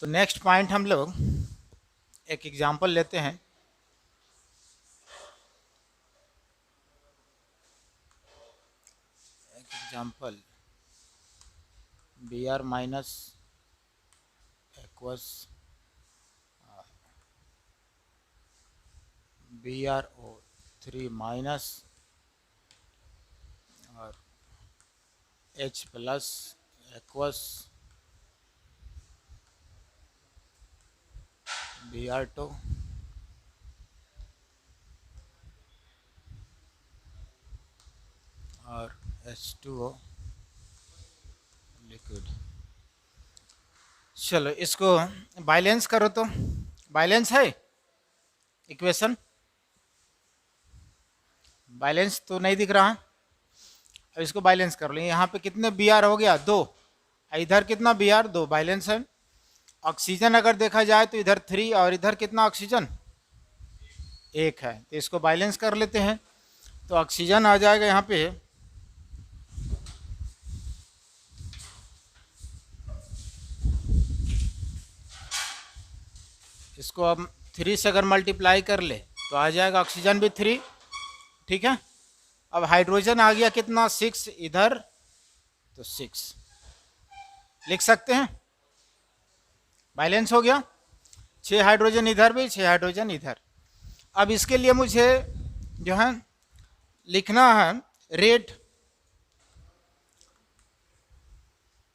तो next point हम लोग एक एग्जांपल लेते हैं। एक example B R minus aqueous B R O 3 minus और H plus aqueous B R two और H2O लिक्विड। चलो इसको बैलेंस करो तो बैलेंस है इक्वेशन, बैलेंस तो नहीं दिख रहा है। अब इसको बैलेंस कर लो। यहाँ पे कितने बी आर हो गया 2, इधर कितना बी आर 2, बैलेंस है। ऑक्सीजन अगर देखा जाए तो इधर 3 और इधर कितना ऑक्सीजन 1 है, तो इसको बैलेंस कर लेते हैं। तो ऑक्सीजन आ जाएगा यहाँ पे इसको अब 3 से अगर मल्टीप्लाई कर ले तो आ जाएगा ऑक्सीजन भी 3, ठीक है। अब हाइड्रोजन आ गया कितना 6 इधर, तो 6 लिख सकते हैं, बैलेंस हो गया। 6 हाइड्रोजन इधर भी, 6 हाइड्रोजन इधर। अब इसके लिए मुझे जो है लिखना है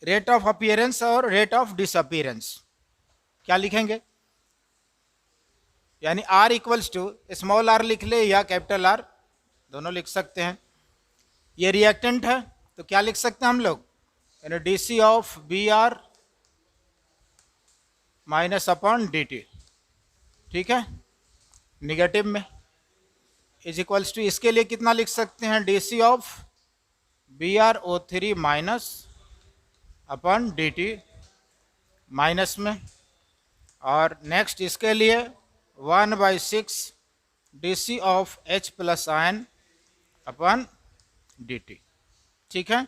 रेट ऑफ अपीयरेंस और रेट ऑफ डिसअपीयरेंस। क्या लिखेंगे, यानी R equals to small R लिख ले या कैपिटल आर, दोनों लिख सकते हैं। ये रिएक्टेंट है तो क्या लिख सकते हैं हम लोग, यानी D C of B R minus upon D T, ठीक है, निगेटिव में इज इक्वल्स टू इसके लिए कितना लिख सकते हैं, D C of B R O 3 minus upon D T minus में। और नेक्स्ट इसके लिए 1/6 D C of H plus ion upon D T, ठीक है।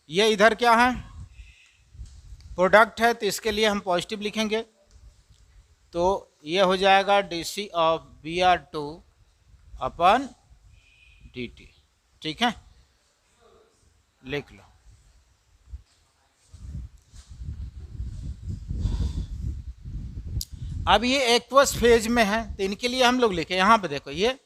ये इधर क्या है, प्रोडक्ट है, तो इसके लिए हम पॉजिटिव लिखेंगे। तो ये हो जाएगा D C of B R two upon D T, ठीक है, लिख लो। अब ये एक्वस फेज में है तो इनके लिए हम लोग लिखे, यहाँ पे देखो ये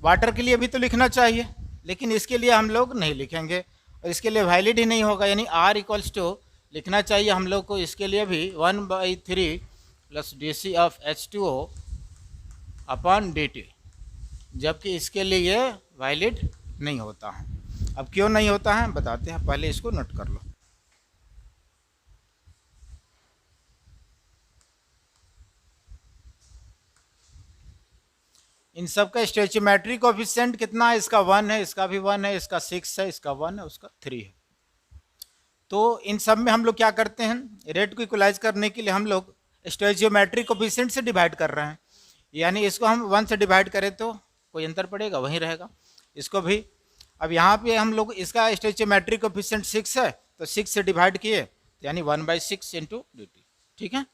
वाटर के लिए भी तो लिखना चाहिए, लेकिन इसके लिए हम लोग नहीं लिखेंगे और इसके लिए वैलिड ही नहीं होगा, यानी आर इक्वल्स टू लिखना चाहिए हम लोग को इसके लिए भी 1/3 plus D C of H2O upon D T, जबकि इसके लिए ये वैलिड नहीं होता है। अब क्यों नहीं होता है बताते हैं, पहले इसको नोट कर लो। इन सब का स्टोइचियोमेट्रिक कोएफिशिएंट कितना है, इसका 1 है, इसका भी 1 है, इसका 6 है, इसका 1 है, उसका 3 है। तो इन सब में हम लोग क्या करते हैं, रेट को इक्वलाइज करने के लिए हम लोग स्टोइचियोमेट्रिक कोएफिशिएंट से डिवाइड कर रहे हैं, यानी इसको हम 1 से डिवाइड करें तो कोई अंतर पड़ेगा, वहीं रहेगा। इसको भी अब यहाँ पे हम लोग इसका स्टोइचियोमेट्रिक कोएफिशिएंट 6 है तो 6 से डिवाइड किए, यानी 1/6 इंटू डी टी, ठीक है।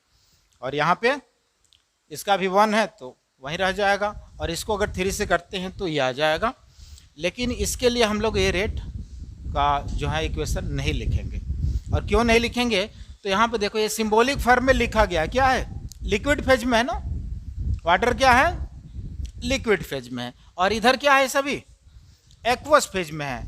और यहाँ पे इसका भी 1 है तो वहीं रह जाएगा, और इसको अगर 3 से करते हैं तो ये आ जाएगा। लेकिन इसके लिए हम लोग ये रेट का जो है इक्वेशन नहीं लिखेंगे। और क्यों नहीं लिखेंगे, तो यहाँ पे देखो ये सिंबॉलिक फॉर्म में लिखा गया, क्या है, लिक्विड फेज में है ना, वाटर क्या है, लिक्विड फेज में है, और इधर क्या है, सभी एक्वस फेज में है।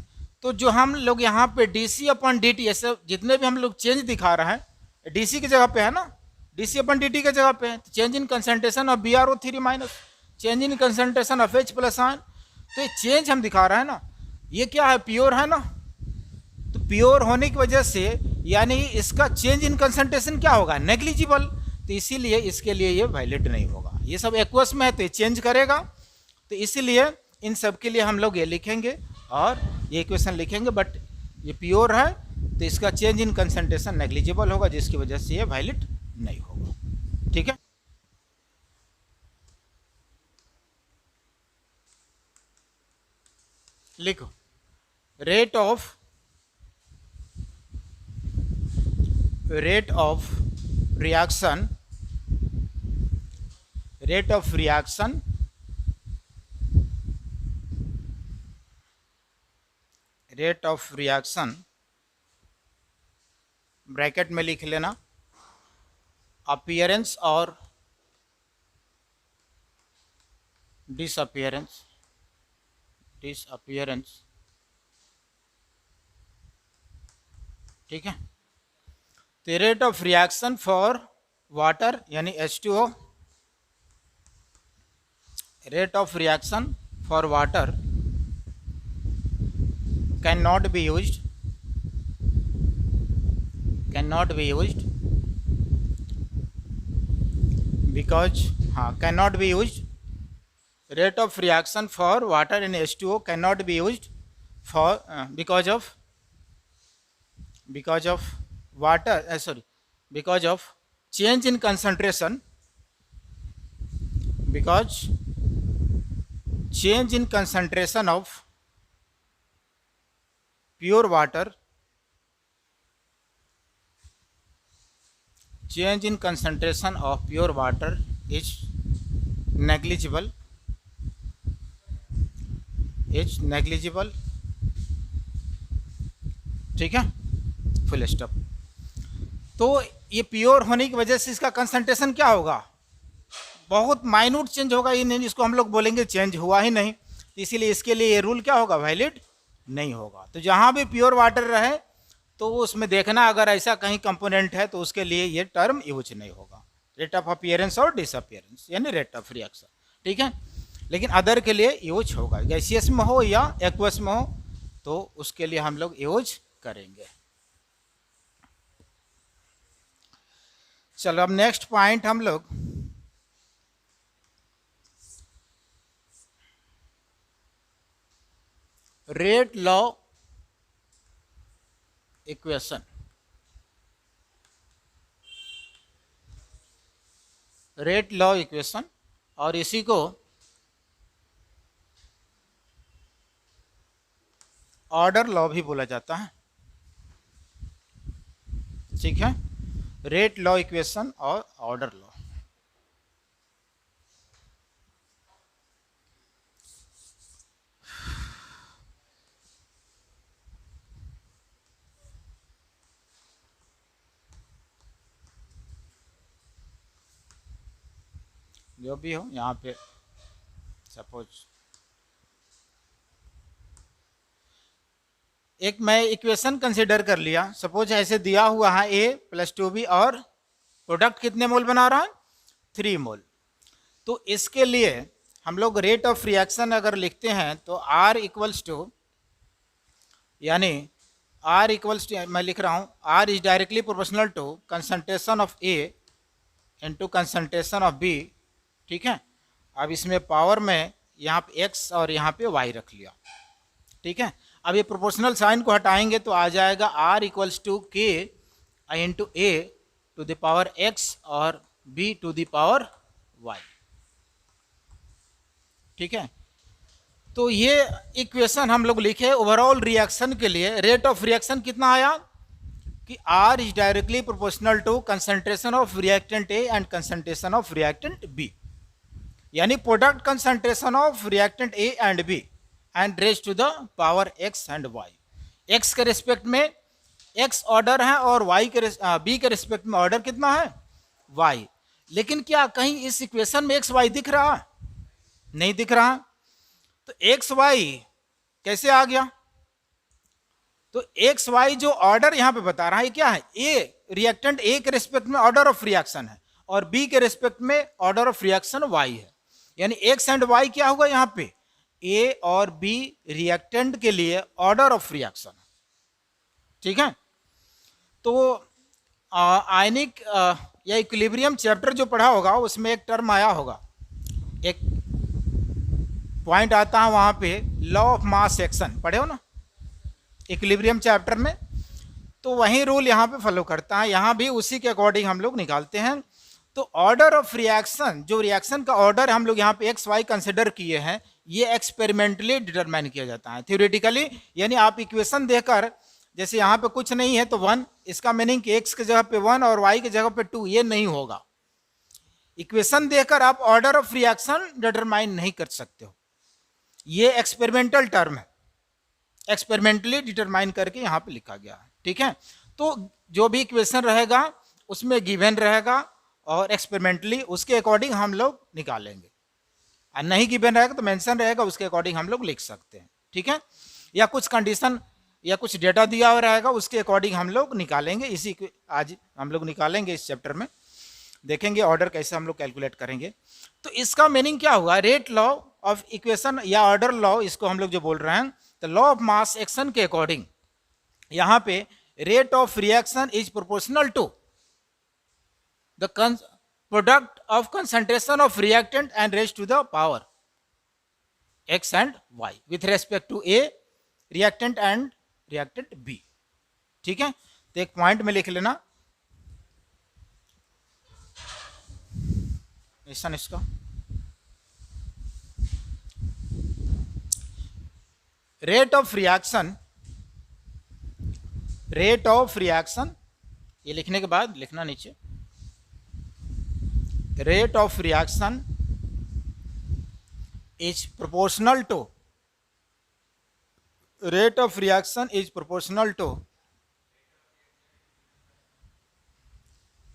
तो जो हम लोग यहाँ पे D C upon D T, ऐसे जितने भी हम लोग चेंज दिखा रहे हैं डी सी की जगह पे है ना, D C upon D T की जगह पे है, change in concentration of B R O 3 minus change in concentration of H plus ion, तो ये चेंज हम दिखा रहे हैं ना, ये क्या है, प्योर है ना। तो प्योर होने की वजह से यानी इसका चेंज इन कंसंट्रेशन क्या होगा, नेग्लिजिबल, तो इसीलिए इसके लिए ये वैलिड नहीं होगा। ये सब एक्वस में है तो ये चेंज करेगा, तो इसीलिए इन सब के लिए हम लोग ये लिखेंगे और ये इक्वेशन लिखेंगे। बट ये प्योर है तो इसका चेंज इन कंसंट्रेशन नेग्लिजिबल होगा, जिसकी वजह से ये वैलिड नहीं होगा, ठीक है। लिखो rate of reaction ब्रैकेट में लिख लेना अपीयरेंस और डिसअपीयरेंस ठीक है। तो rate of reaction for water यानी H2O, rate of reaction for water can not be used because cannot be used, rate of reaction for water in H2O cannot be used for because of change in concentration, because change in concentration of pure water, change in concentration of pure water is negligible, ठीक है, full stop. तो ये pure होने की वजह से इसका concentration क्या होगा, बहुत माइन्यूट चेंज होगा, ये नहीं, इसको हम लोग बोलेंगे चेंज हुआ ही नहीं, तो इसीलिए इसके लिए ये रूल क्या होगा, वैलिड नहीं होगा। तो जहाँ भी प्योर वाटर रहे तो उसमें देखना अगर ऐसा कहीं कंपोनेंट है तो उसके लिए ये टर्म यूज नहीं होगा, रेट ऑफ अपीयरेंस और डिसअपीयरेंस यानी रेट ऑफ रिएक्शन, ठीक है। लेकिन अदर के लिए यूज होगा, गैसियस में हो या एक्वस में हो तो उसके लिए हम लोग यूज करेंगे। चलो अब नेक्स्ट पॉइंट हम लोग rate law equation, rate law equation, और इसी को ऑर्डर लॉ भी बोला जाता है, ठीक है। रेट लॉ इक्वेशन और ऑर्डर लॉ, जो भी हो यहाँ पे सपोज एक मैं इक्वेशन कंसिडर कर लिया, सपोज ऐसे दिया हुआ है A + 2B और प्रोडक्ट कितने मोल बना रहा है, 3 मोल। तो इसके लिए हम लोग रेट ऑफ रिएक्शन अगर लिखते हैं तो R इक्वल्स टू, यानी R इक्वल्स टू, मैं लिख रहा हूँ R is directly proportional to concentration of A into concentration of B, ठीक है। अब इसमें पावर में यहाँ पे x और यहाँ पे y रख लिया, ठीक है। अब ये प्रोपोर्शनल साइन को हटाएंगे तो आ जाएगा R equals to K into A to the power x और B to the power y, ठीक है। तो ये इक्वेशन हम लोग लिखे ओवरऑल रिएक्शन के लिए। रेट ऑफ रिएक्शन कितना आया कि R is directly proportional to concentration of reactant A and concentration of reactant B, यानी product concentration of reactant A and B and raise to the power x and y। x के respect में x order है और y के B के respect में order कितना है, y। लेकिन क्या कहीं इस इक्वेशन में x y दिख रहा, नहीं दिख रहा। तो x y कैसे आ गया, तो x y जो ऑर्डर यहां पे बता रहा है क्या है, A रिएक्टेंट A के रिस्पेक्ट में ऑर्डर ऑफ रिएक्शन है और B के रिस्पेक्ट में ऑर्डर ऑफ रिएक्शन y है, यानी x एंड y क्या हुआ यहां पे, A और B रिएक्टेंट के लिए ऑर्डर ऑफ रिएक्शन, ठीक है। तो आयनिक या इक्विलिब्रियम चैप्टर जो पढ़ा होगा उसमें एक टर्म आया होगा, एक पॉइंट आता है वहां पे लॉ ऑफ मास एक्शन, पढ़े हो ना इक्विलिब्रियम चैप्टर में, तो वही रूल यहाँ पे फॉलो करता है, यहाँ भी उसी के अकॉर्डिंग हम लोग निकालते हैं। तो ऑर्डर ऑफ रिएक्शन, जो रिएक्शन का ऑर्डर हम लोग यहाँ पे एक्स वाई कंसिडर किए हैं, ये एक्सपेरिमेंटली डिटरमाइन किया जाता है, थ्योरेटिकली यानी आप इक्वेशन देखकर जैसे यहाँ पे कुछ नहीं है तो 1, इसका मीनिंग कि x की जगह पे 1 और y की जगह पे 2, ये नहीं होगा। इक्वेशन देकर आप ऑर्डर ऑफ रिएक्शन डिटरमाइन नहीं कर सकते हो, ये एक्सपेरिमेंटल टर्म है, एक्सपेरिमेंटली डिटरमाइन करके यहाँ पे लिखा गया है। ठीक है, तो जो भी इक्वेशन रहेगा उसमें गिवन रहेगा और एक्सपेरिमेंटली उसके अकॉर्डिंग हम लोग निकालेंगे, और नहीं गिवन रहेगा तो मेंशन रहेगा, उसके अकॉर्डिंग हम लोग लिख सकते हैं। ठीक है, या कुछ कंडीशन या कुछ डेटा दिया हुआ रहेगा उसके अकॉर्डिंग हम लोग निकालेंगे। इसी आज हम लोग निकालेंगे, इस चैप्टर में देखेंगे ऑर्डर कैसे हम लोग कैलकुलेट करेंगे। तो इसका मीनिंग क्या हुआ, रेट लॉ ऑफ इक्वेशन या ऑर्डर लॉ, इसको हम लोग जो बोल रहे हैं, तो लॉ ऑफ मास एक्शन के अकॉर्डिंग यहाँ पे rate of reaction is proportional to the product of concentration of reactant and raise to the power x and y with respect to a reactant and reactant b। ठीक है, तो एक point में लिख लेना इसका रेट ऑफ रिएक्शन, ये लिखने के बाद लिखना नीचे, rate of reaction is proportional to, rate of reaction is proportional to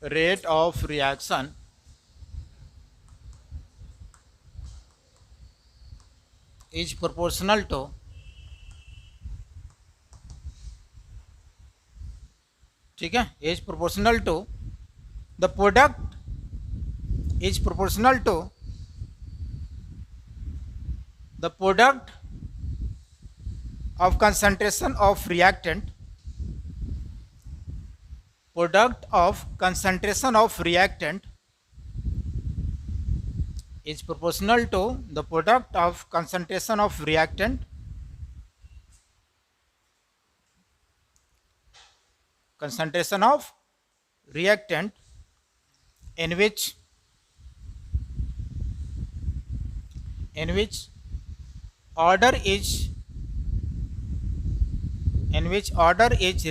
rate of reaction is proportional to ठीक है, is proportional to the product is proportional to the product of concentration of reactant, product of concentration of reactant is proportional to the product of concentration of reactant in which order is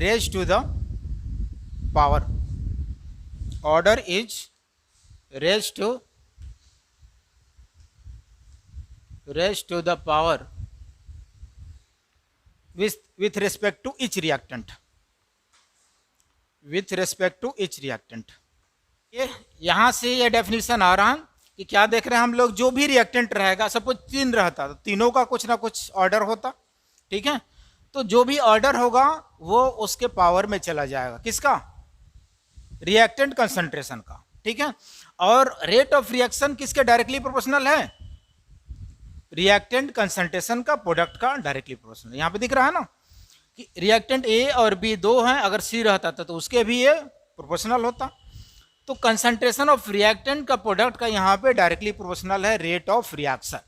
raised to the power, order is raised to the power with respect to each reactant, ये यहां से ये definition आ रहा है कि क्या देख रहे हैं हम लोग, जो भी रिएक्टेंट रहेगा, सपोज 3 रहता तो तीनों का कुछ ना कुछ ऑर्डर होता। ठीक है, तो जो भी ऑर्डर होगा वो उसके पावर में चला जाएगा, किसका, रिएक्टेंट कंसंट्रेशन का। ठीक है, और रेट ऑफ रिएक्शन किसके डायरेक्टली प्रोपोर्शनल है, रिएक्टेंट कंसंट्रेशन का प्रोडक्ट का डायरेक्टली प्रोपोर्शनल। यहाँ पे दिख रहा है ना कि रिएक्टेंट ए और बी 2 हैं, अगर सी रहता था तो उसके भी ये प्रोपोर्शनल होता। तो कंसंट्रेशन ऑफ रिएक्टेंट का प्रोडक्ट का यहाँ पे डायरेक्टली प्रोपोर्शनल है रेट ऑफ रिएक्शन।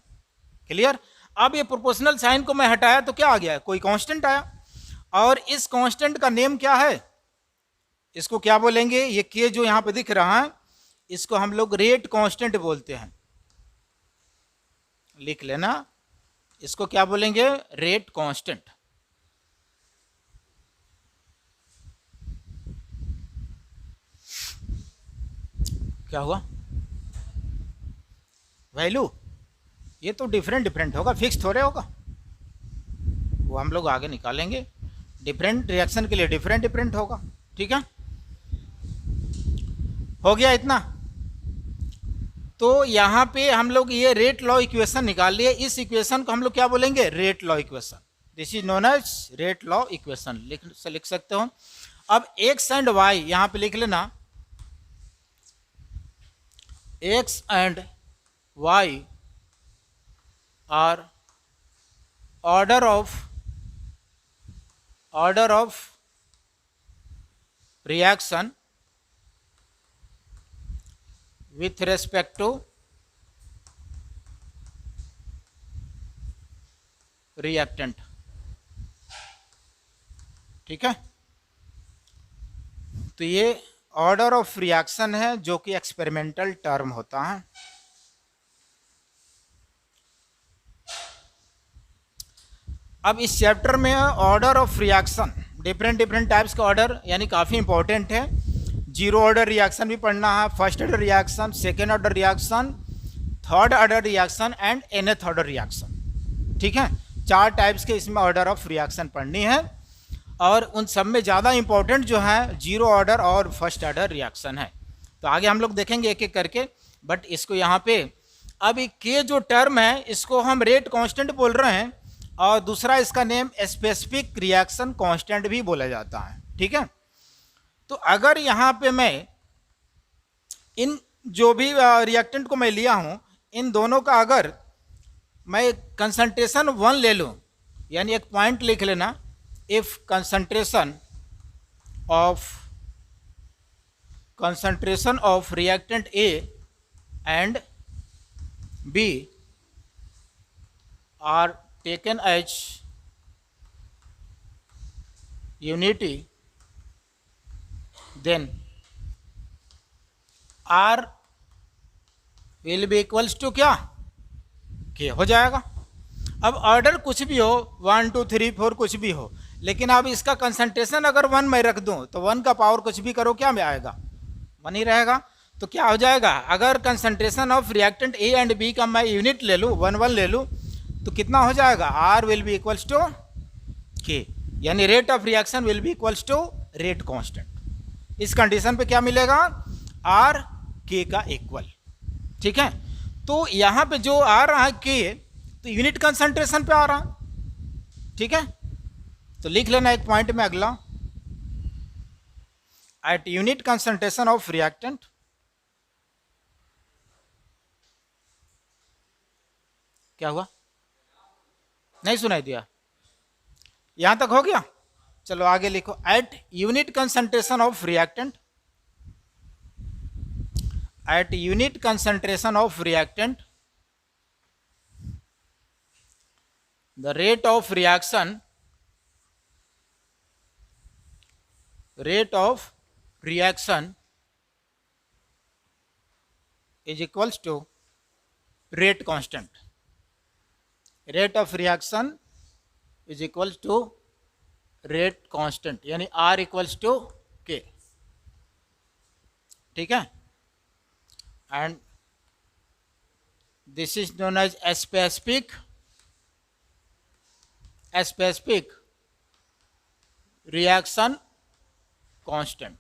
क्लियर। अब ये प्रोपोर्शनल साइन को मैं हटाया तो क्या आ गया, कोई कांस्टेंट आया, और इस कांस्टेंट का नेम क्या है, इसको क्या बोलेंगे, ये के जो यहाँ पे दिख रहा है इसको हम लोग रेट कांस्टेंट बोलते हैं, लिख लेना, इसको क्या बोलेंगे, रेट कांस्टेंट। क्या हुआ, वैल्यू, ये तो डिफरेंट होगा, फिक्स थोड़े होगा, वो हम लोग आगे निकालेंगे। डिफरेंट रिएक्शन के लिए डिफरेंट होगा। ठीक है, हो गया इतना। तो यहाँ पे हम लोग ये रेट लॉ इक्वेशन निकाल लिए, इस इक्वेशन को हम लोग क्या बोलेंगे, rate law equation. This is known as rate law equation, लिख सकते हो। अब एक्स एंड वाई यहाँ पे लिख लेना, X and Y are order of reaction with respect to reactant। ठीक है, तो ये ऑर्डर ऑफ रिएक्शन है जो कि एक्सपेरिमेंटल टर्म होता है। अब इस चैप्टर में order of reaction different different types का ऑर्डर यानी काफ़ी इंपॉर्टेंट है। जीरो ऑर्डर रिएक्शन भी पढ़ना है, first order reaction, second order reaction, third order reaction and nth order reaction. ठीक है, 4 टाइप्स के इसमें ऑर्डर ऑफ रिएक्शन पढ़नी है, और उन सब में ज़्यादा इंपॉर्टेंट जो है जीरो ऑर्डर और फर्स्ट ऑर्डर रिएक्शन है। तो आगे हम लोग देखेंगे एक एक करके, बट इसको यहाँ पे अब के जो टर्म है इसको हम रेट कांस्टेंट बोल रहे हैं, और दूसरा इसका नेम स्पेसिफिक रिएक्शन कांस्टेंट भी बोला जाता है। ठीक है, तो अगर यहाँ पे मैं इन जो भी रिएक्टेंट को मैं लिया हूँ, इन दोनों का अगर मैं कंसंट्रेशन 1 ले लूँ, यानी एक पॉइंट लिख लेना, if concentration of reactant A and B are taken as unity, then R will be equals to क्या, K हो जाएगा। अब ऑर्डर कुछ भी हो, 1 2 3 4 कुछ भी हो, लेकिन अब इसका कंसंट्रेशन अगर 1 मैं रख दूं तो 1 का पावर कुछ भी करो क्या में आएगा, 1 ही रहेगा। तो क्या हो जाएगा, अगर concentration of reactant A and B का मैं यूनिट ले लूँ, 1 1 ले लूँ, तो कितना हो जाएगा, R will be equals to K, यानी rate of reaction will be equals to rate constant. इस कंडीशन पे क्या मिलेगा, R K का इक्वल। ठीक है, तो यहाँ पे जो आ रहा है K, तो यूनिट कंसंट्रेशन पे आ रहा। ठीक है, तो लिख लेना एक पॉइंट में अगला, at unit concentration of reactant, क्या हुआ, नहीं सुनाई दिया, यहां तक हो गया। चलो आगे लिखो, at unit concentration of reactant, at unit concentration of reactant the rate of reaction is equals to rate constant, rate of reaction is equals to rate constant, यानी R equals to K। ठीक है, and this is known as specific reaction constant,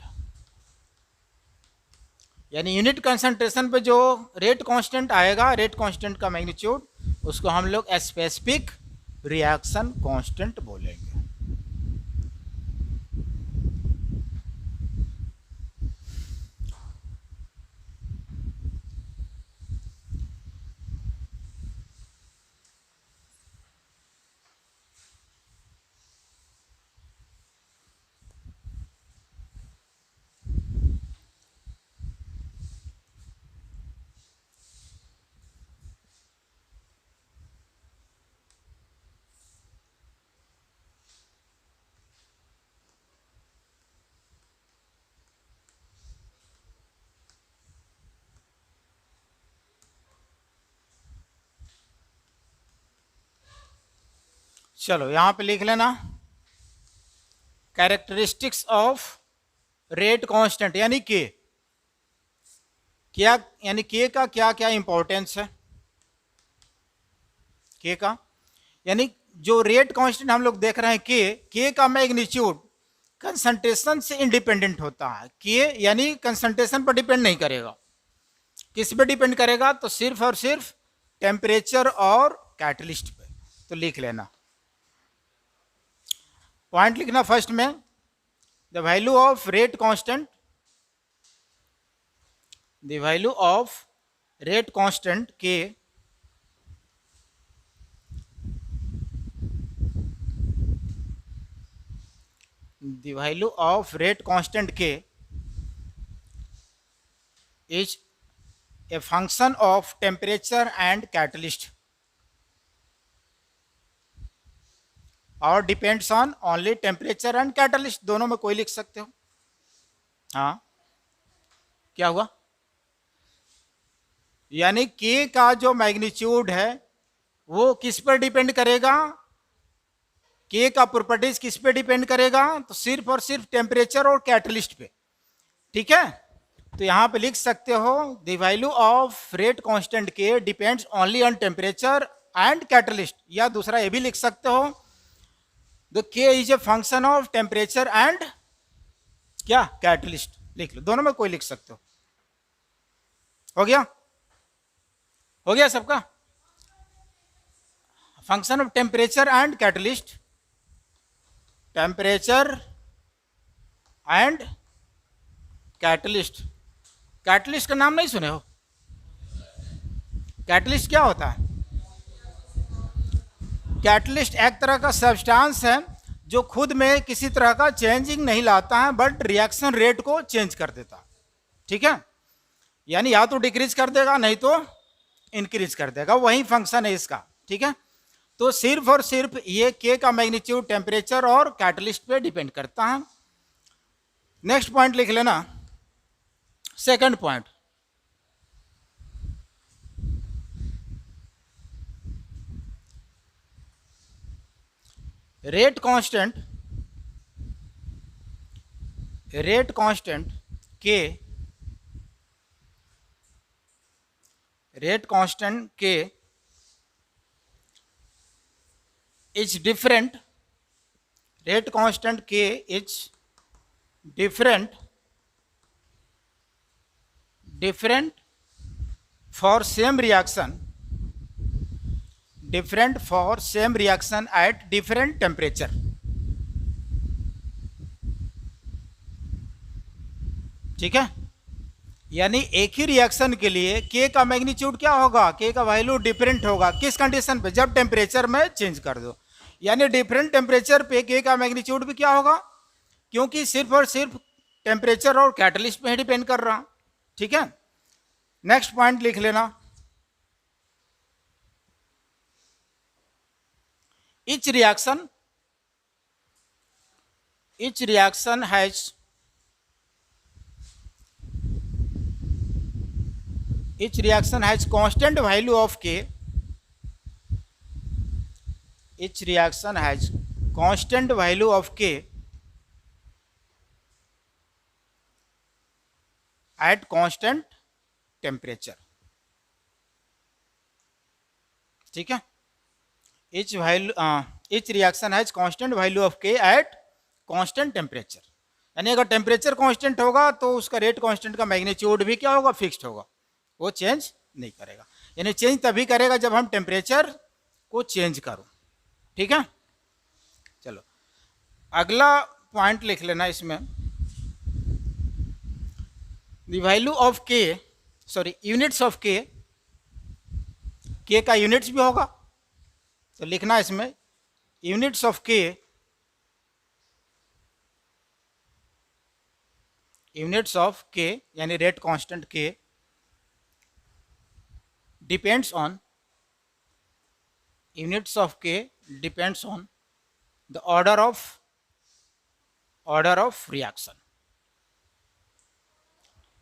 यानी unit concentration पे जो rate constant आएगा, rate constant का magnitude, उसको हम लोग स्पेसिफिक रिएक्शन कांस्टेंट बोलेंगे। चलो यहां पे लिख लेना, कैरेक्टरिस्टिक्स ऑफ रेट कांस्टेंट, यानी के क्या, यानी के का क्या क्या इंपॉर्टेंस है, के का, यानी जो रेट कांस्टेंट हम लोग देख रहे हैं के का मैग्नीट्यूड कंसंट्रेशन से इंडिपेंडेंट होता है। के यानी कंसंट्रेशन पर डिपेंड नहीं करेगा, किस पे डिपेंड करेगा, तो सिर्फ और सिर्फ टेम्परेचर और कैटलिस्ट पे। तो लिख लेना, पॉइंट लिखना फर्स्ट में, the value of rate constant, the value of rate constant के the value of rate constant K is a function of temperature and catalyst और depends on only temperature and catalyst, दोनों में कोई लिख सकते हो। हाँ क्या हुआ, यानी के का जो मैग्नीट्यूड है वो किस पर डिपेंड करेगा, के का प्रॉपर्टीज किस पे डिपेंड करेगा, तो सिर्फ और सिर्फ टेम्परेचर और कैटलिस्ट पे, ठीक है। तो यहां पे लिख सकते हो the value of rate constant K depends only on temperature and catalyst, या दूसरा ये भी लिख सकते हो the K is a function of temperature and क्या कैटलिस्ट, लिख लो, दोनों में कोई लिख सकते हो। हो गया, हो गया सबका। Function of temperature and catalyst, temperature and catalyst. Catalyst का नाम नहीं सुने हो? कैटलिस्ट क्या होता है? कैटलिस्ट एक तरह का सब्सटेंस है जो खुद में किसी तरह का चेंजिंग नहीं लाता है, बट रिएक्शन रेट को चेंज कर देता है, ठीक है। यानी या तो डिक्रीज कर देगा नहीं तो इंक्रीज कर देगा, वही फंक्शन है इसका, ठीक है। तो सिर्फ और सिर्फ ये के का मैग्नीट्यूड टेम्परेचर और कैटलिस्ट पे डिपेंड करता है। नेक्स्ट पॉइंट लिख लेना, सेकंड पॉइंट, रेट कांस्टेंट के, rate constant K is different, rate constant K is different for same reaction, different for same reaction at different temperature, ठीक है। यानी एक ही रिएक्शन के लिए के का मैग्नीट्यूड क्या होगा, के का वैल्यू डिफरेंट होगा, किस कंडीशन पे, जब टेम्परेचर में चेंज कर दो। यानी डिफरेंट टेम्परेचर पे के का मैग्नीट्यूड भी क्या होगा, क्योंकि सिर्फ और सिर्फ टेम्परेचर और कैटलिस्ट पे ही डिपेंड कर रहा, ठीक है। नेक्स्ट पॉइंट लिख लेना, each reaction has constant value of k, each reaction has constant value of k at constant temperature, ठीक है। each reaction has constant value of k at constant temperature, यानी अगर टेम्परेचर कांस्टेंट होगा तो उसका rate constant का magnitude भी क्या होगा, फिक्स्ड होगा, वो चेंज नहीं करेगा। यानी चेंज तभी करेगा जब हम टेम्परेचर को चेंज करो, ठीक है। चलो अगला पॉइंट लिख लेना इसमें, the value of K, sorry units of K, K का यूनिट्स भी होगा तो लिखना इसमें units of K, units of K यानी rate constant K depends on, units of K depends on the order of reaction,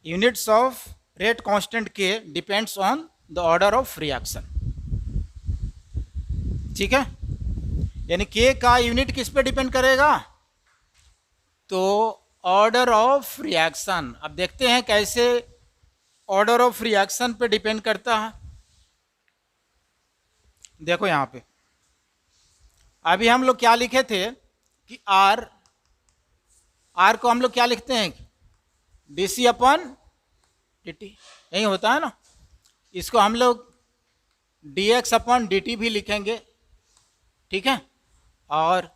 units of rate constant K depends on the order of reaction, ठीक है। यानी के का unit किस पे depend करेगा, तो ऑर्डर ऑफ रिएक्शन। अब देखते हैं कैसे ऑर्डर ऑफ रिएक्शन पे डिपेंड करता है। देखो यहां पे अभी हम लोग क्या लिखे थे कि आर को हम लोग क्या लिखते हैं, डीसी अपॉन dt, यही होता है ना। इसको हम लोग dx अपॉन dt भी लिखेंगे, ठीक है। और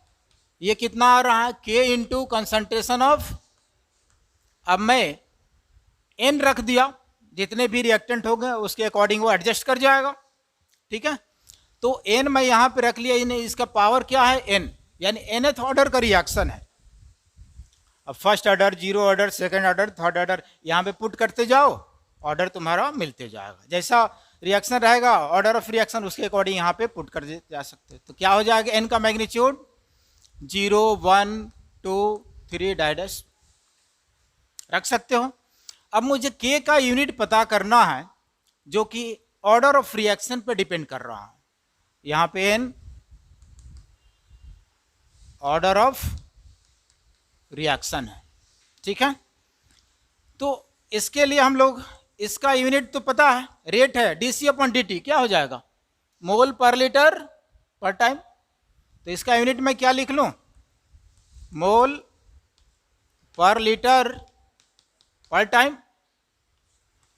ये कितना आ रहा है, k इंटू कंसंट्रेशन ऑफ, अब मैं n रख दिया, जितने भी रिएक्टेंट हो गए उसके अकॉर्डिंग वो एडजस्ट कर जाएगा, ठीक है। तो n मैं यहां पे रख लिया, इन्हें इसका पावर क्या है n, यानी nth ऑर्डर का रिएक्शन है। अब first order, zero order, second order, third order यहां पे पुट करते जाओ, ऑर्डर तुम्हारा मिलते जाएगा। जैसा रिएक्शन रहेगा ऑर्डर ऑफ रिएक्शन उसके अकॉर्डिंग यहाँ पे पुट कर जा सकते हैं। तो क्या हो जाएगा, n का मैग्नीट्यूड 0, 1, 2, 3 डायडस रख सकते हो। अब मुझे k का यूनिट पता करना है जो कि ऑर्डर ऑफ रिएक्शन पे डिपेंड कर रहा है। यहाँ पे n ऑर्डर ऑफ रिएक्शन है, ठीक है। तो इसके लिए हम लोग, इसका यूनिट तो पता है, रेट है dC/dt, क्या हो जाएगा, मोल पर लीटर पर टाइम। तो इसका यूनिट मैं क्या लिख लूं, मोल पर लीटर पर टाइम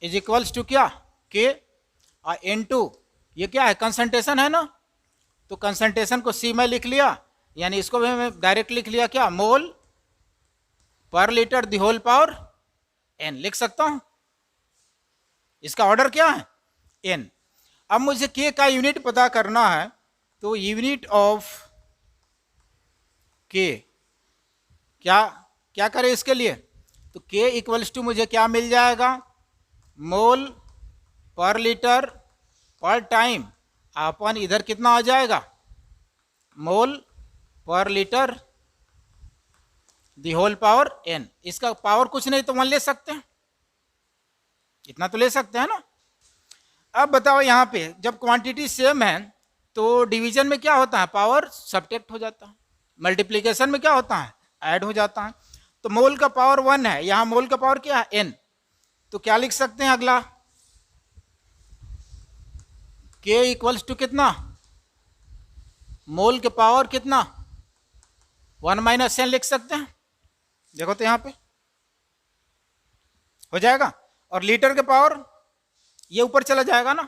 इज इक्वल्स टू क्या, के और N2, ये क्या है, कंसंट्रेशन है ना, तो कंसंट्रेशन को C में लिख लिया, यानी इसको भी मैं डायरेक्ट लिख लिया क्या, mole per litre the whole power N लिख सकता हूं। इसका ऑर्डर क्या है, N। अब मुझे K का यूनिट पता करना है, तो यूनिट ऑफ K क्या करें इसके लिए, तो K इक्वल्स टू मुझे क्या मिल जाएगा, मोल पर लीटर पर टाइम अपन इधर कितना आ जाएगा, mole per litre the whole power N। इसका पावर कुछ नहीं तो 1 ले सकते हैं, इतना तो ले सकते हैं ना। अब बताओ यहाँ पे जब क्वांटिटी सेम है तो डिवीजन में क्या होता है, पावर सब्ट्रैक्ट हो जाता है, मल्टीप्लिकेशन में क्या होता है, ऐड हो जाता है। तो मोल का पावर 1 है, यहाँ मोल का पावर क्या है, N। तो क्या लिख सकते हैं अगला, K इक्वल्स टू कितना, मोल के पावर कितना, 1 माइनस N लिख सकते हैं। देखो तो यहाँ पे हो जाएगा, और लीटर के पावर ये ऊपर चला जाएगा ना,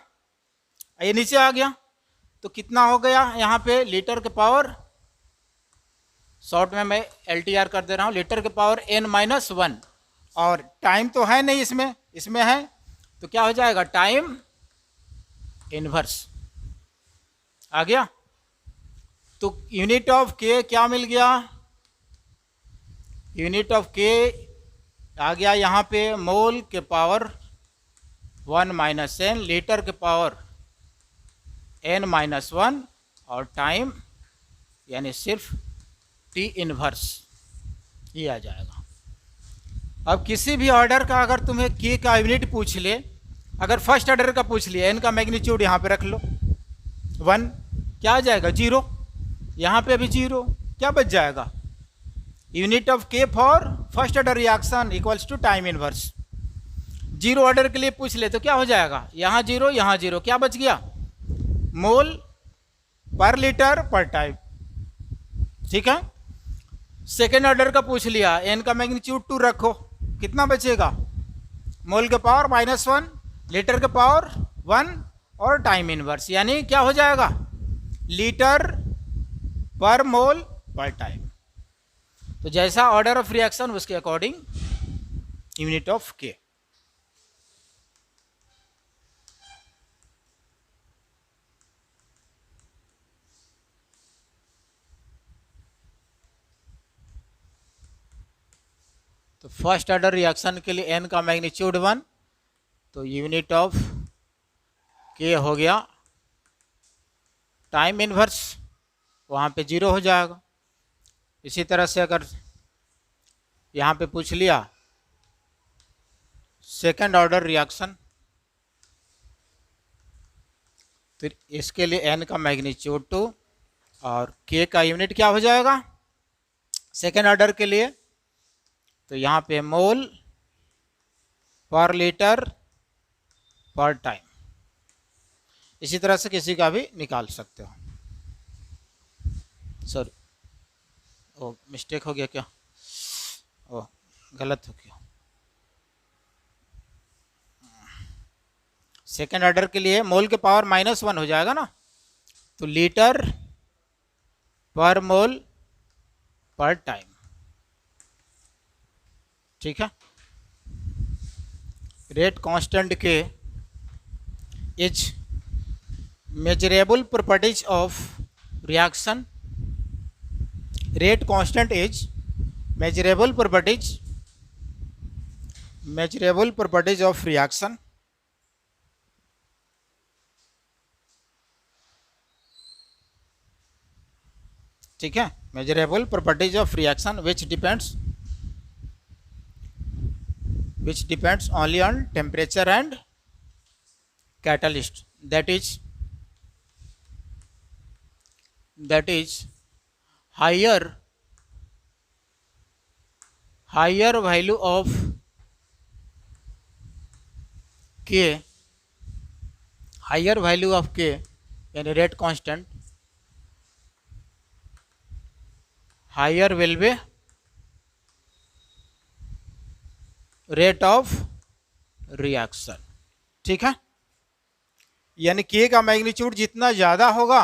ये नीचे आ गया, तो कितना हो गया यहाँ पे, लीटर के पावर, शॉर्ट में मैं LTR कर दे रहा हूँ, लीटर के पावर N-1, और टाइम तो है नहीं इसमें है, तो क्या हो जाएगा, टाइम इनवर्स आ गया। तो यूनिट ऑफ K क्या मिल गया, यूनिट ऑफ K आ गया यहाँ पे मोल के पावर 1 माइनस N, लीटर के पावर N-1, और टाइम यानी सिर्फ T इनवर्स, ये आ जाएगा। अब किसी भी ऑर्डर का अगर तुम्हें K का यूनिट पूछ ले, अगर फर्स्ट ऑर्डर का पूछ लिया, N का मैग्नीट्यूड यहाँ पे रख लो 1, क्या आ जाएगा, 0, यहाँ पे भी 0, क्या बच जाएगा, unit of K for first order reaction equals to time inverse. 0 order के लिए पूछ ले तो क्या हो जाएगा, यहाँ 0 यहाँ 0, क्या बच गया, मोल पर लीटर पर टाइम, ठीक है। सेकेंड ऑर्डर का पूछ लिया, N का मैग्नीट्यूड 2 रखो, कितना बचेगा, मोल के पावर -1, लीटर के पावर 1 और टाइम इनवर्स, यानी क्या हो जाएगा, लीटर पर मोल पर टाइम। तो जैसा ऑर्डर ऑफ रिएक्शन उसके अकॉर्डिंग यूनिट ऑफ K। तो फर्स्ट ऑर्डर रिएक्शन के लिए N का मैग्नीट्यूड 1, तो यूनिट ऑफ K हो गया टाइम इनवर्स, वहाँ पे 0 हो जाएगा। इसी तरह से अगर यहाँ पे पूछ लिया सेकंड ऑर्डर रिएक्शन, तो इसके लिए N का मैग्नीट्यूड 2 और K का यूनिट क्या हो जाएगा सेकेंड ऑर्डर के लिए, तो यहाँ पे मोल पर लीटर पर टाइम। इसी तरह से किसी का भी निकाल सकते हो। सॉरी, ओ मिस्टेक हो गया क्या, ओ गलत हो गया। सेकेंड ऑर्डर के लिए मोल के पावर -1 हो जाएगा ना, तो लीटर पर मोल पर टाइम, ठीक है। Rate constant K is measurable properties of reaction, rate constant is measurable properties of reaction, ठीक है। Measurable properties of reaction which depends only on temperature and catalyst, that is higher higher value of K, higher value of K यानी rate constant, higher will be rate of reaction. ठीक है, यानी के का magnitude जितना ज्यादा होगा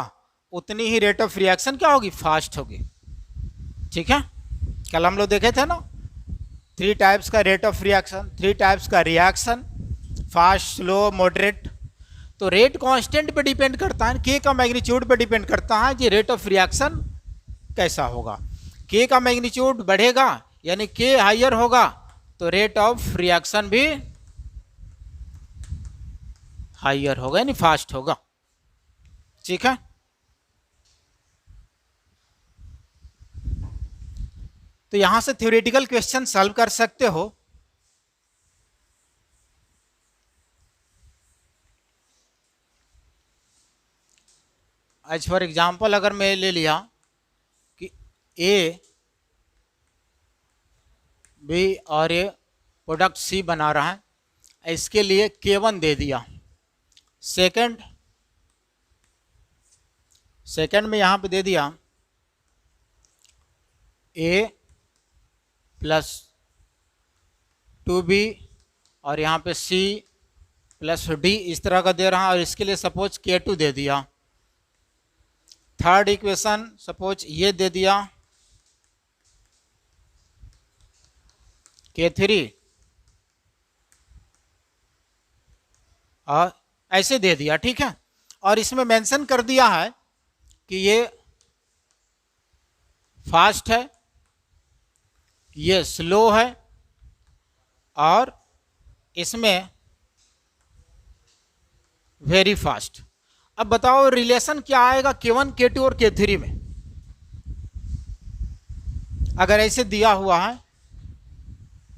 उतनी ही रेट ऑफ रिएक्शन क्या होगी, फास्ट होगी। ठीक है, कल हम लोग देखे थे ना 3 टाइप्स का रेट ऑफ रिएक्शन, 3 टाइप्स का रिएक्शन, फास्ट, स्लो, मॉडरेट। तो रेट कांस्टेंट पे डिपेंड करता है, के का मैग्नीट्यूड पे डिपेंड करता है कि रेट ऑफ रिएक्शन कैसा होगा। के का मैग्नीट्यूड बढ़ेगा यानी के हायर होगा तो रेट ऑफ रिएक्शन भी हायर होगा यानी फास्ट होगा। ठीक है, तो यहां से थ्योरेटिकल क्वेश्चन सॉल्व कर सकते हो। एज फॉर एग्जाम्पल अगर मैं ले लिया कि ए बी और ए प्रोडक्ट सी बना रहा है, इसके लिए K1 दे दिया। सेकंड में यहां पे दे दिया A प्लस 2B और यहाँ पे C प्लस D इस तरह का दे रहा है, और इसके लिए सपोज K2 दे दिया। थर्ड इक्वेशन सपोज ये दे दिया K3 और ऐसे दे दिया। ठीक है, और इसमें मेंशन कर दिया है कि ये फास्ट है, ये स्लो है, और इसमें वेरी फास्ट। अब बताओ रिलेशन क्या आएगा K1, K2 और K3 में, अगर ऐसे दिया हुआ है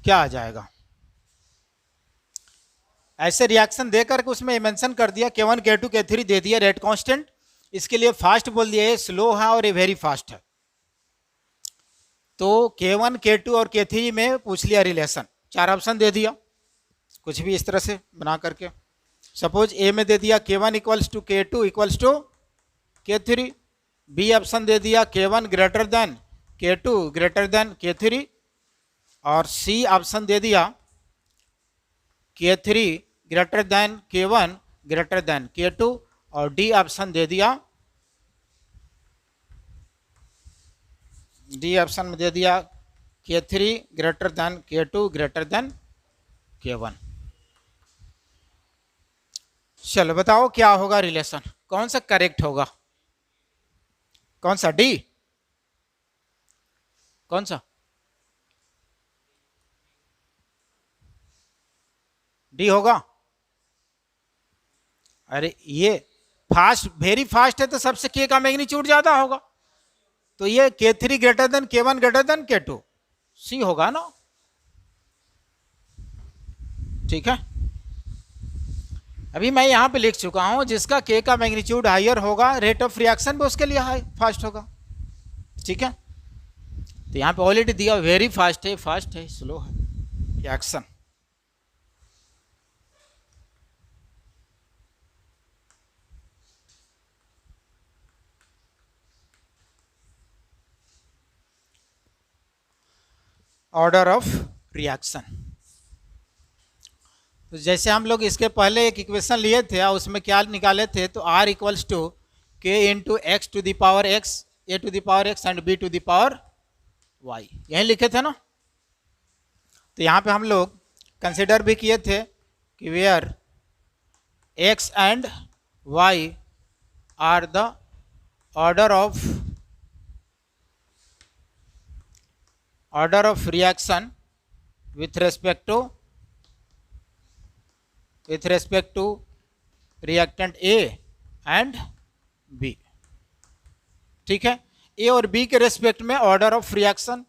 क्या आ जाएगा। ऐसे रिएक्शन देकर के उसमें मेंशन कर दिया K1, K2, K3 दे दिया रेट कांस्टेंट, इसके लिए फास्ट बोल दिया, ये स्लो है और ये वेरी फास्ट है। तो K1, K2 और K3 में पूछ लिया रिलेशन, 4 ऑप्शन दे दिया कुछ भी इस तरह से बना करके। सपोज ए में दे दिया K1 equals to K2 equals to K3, B option दे दिया K1 greater than K2 greater than K3, और सी ऑप्शन दे दिया K3 greater than K1 greater than K2, और डी ऑप्शन दे दिया, डी ऑप्शन में दे दिया K3 greater than K2 greater than K1। चलो बताओ क्या होगा रिलेशन, कौन सा करेक्ट होगा, कौन सा, डी, कौन सा, डी होगा। अरे ये फास्ट, वेरी फास्ट है तो सबसे के का मैग्नीट्यूड ज्यादा होगा, तो ये K3 greater than K1 greater than K2, सी होगा ना। ठीक है, अभी मैं यहां पे लिख चुका हूं जिसका के का मैग्नीट्यूड हायर होगा रेट ऑफ रिएक्शन भी उसके लिए हाई फास्ट होगा। ठीक है, तो यहां पे ऑलरेडी दिया वेरी फास्ट है, स्लो है रिएक्शन। ऑर्डर ऑफ रिएक्शन, तो जैसे हम लोग इसके पहले एक इक्वेशन लिए थे और उसमें क्या निकाले थे, तो R equals to K into x to the power x, A to the power x and B to the power y, यही लिखे थे ना। तो यहाँ पे हम लोग कंसिडर भी किए थे कि where x and Y are the order of reaction with respect to reactant A and B। ठीक है, ए और बी के रेस्पेक्ट में ऑर्डर ऑफ रिएक्शन,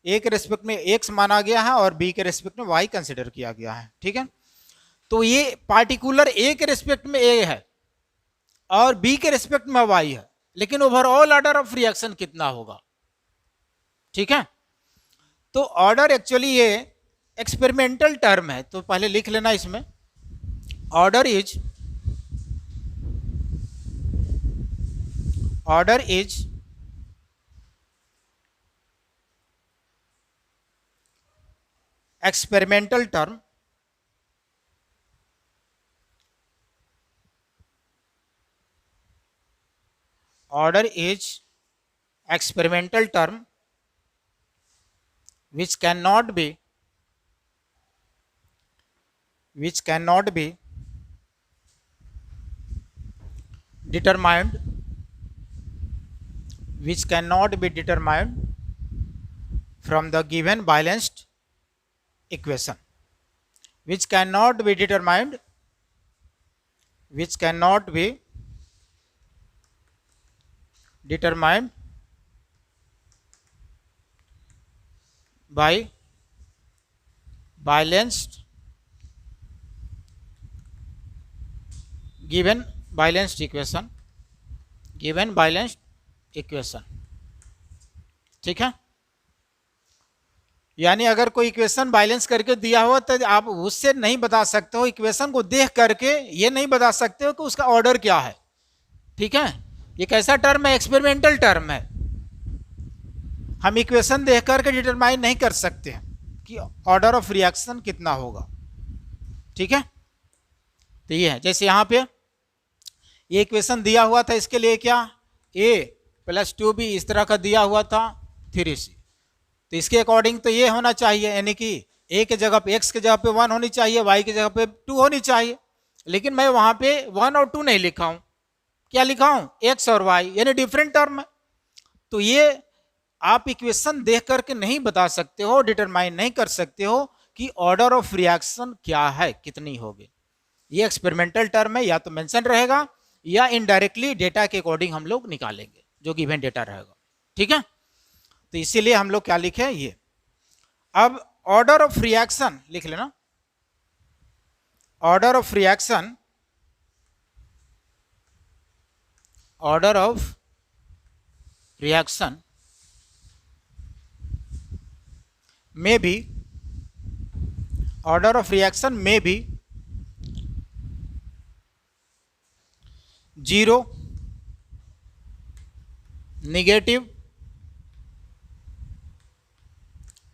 ए के रेस्पेक्ट में एक्स माना गया है और बी के रेस्पेक्ट में वाई कंसिडर किया गया है। ठीक है, तो ये पार्टिकुलर ए के रेस्पेक्ट में ए है और बी के रेस्पेक्ट में वाई है, लेकिन ओवरऑल ऑर्डर ऑफ रिएक्शन कितना होगा। ठीक है, तो ऑर्डर एक्चुअली ये एक्सपेरिमेंटल टर्म है, तो पहले लिख लेना इसमें, order is experimental term which cannot be determined from the given balanced equation, which cannot be determined by given balanced equation. ठीक है, यानी अगर कोई इक्वेशन बैलेंस करके दिया हो तो आप उससे नहीं बता सकते हो, इक्वेशन को देख करके ये नहीं बता सकते हो कि उसका ऑर्डर क्या है। ठीक है, ये कैसा टर्म है? एक्सपेरिमेंटल टर्म है। हम इक्वेशन देख करके डिटरमाइन नहीं कर सकते कि ऑर्डर ऑफ रिएक्शन कितना होगा। ठीक है, तो ये है, जैसे यहां पे ये इक्वेशन दिया हुआ था, इसके लिए क्या a + 2b इस तरह का दिया हुआ था 3c, तो इसके अकॉर्डिंग तो ये होना चाहिए, यानी कि a के जगह पे x के जगह पे 1 होनी चाहिए, y के जगह पे 2 होनी चाहिए, लेकिन मैं वहां पे 1 और 2 नहीं लिखा हूं। क्या लिखा हूं? x और y, यानी डिफरेंट टर्म है। तो ये आप इक्वेशन देख करके नहीं बता सकते हो, डिटरमाइन नहीं कर सकते हो कि ऑर्डर ऑफ रिएक्शन क्या है, कितनी होगी। ये एक्सपेरिमेंटल टर्म है, या तो मेंशन रहेगा या इनडायरेक्टली डेटा के अकॉर्डिंग हम लोग निकालेंगे जो गिवन डेटा रहेगा। ठीक है, तो इसीलिए हम लोग क्या लिखे ये। अब ऑर्डर ऑफ रिएक्शन लिख लेना, order of reaction may be 0, negative,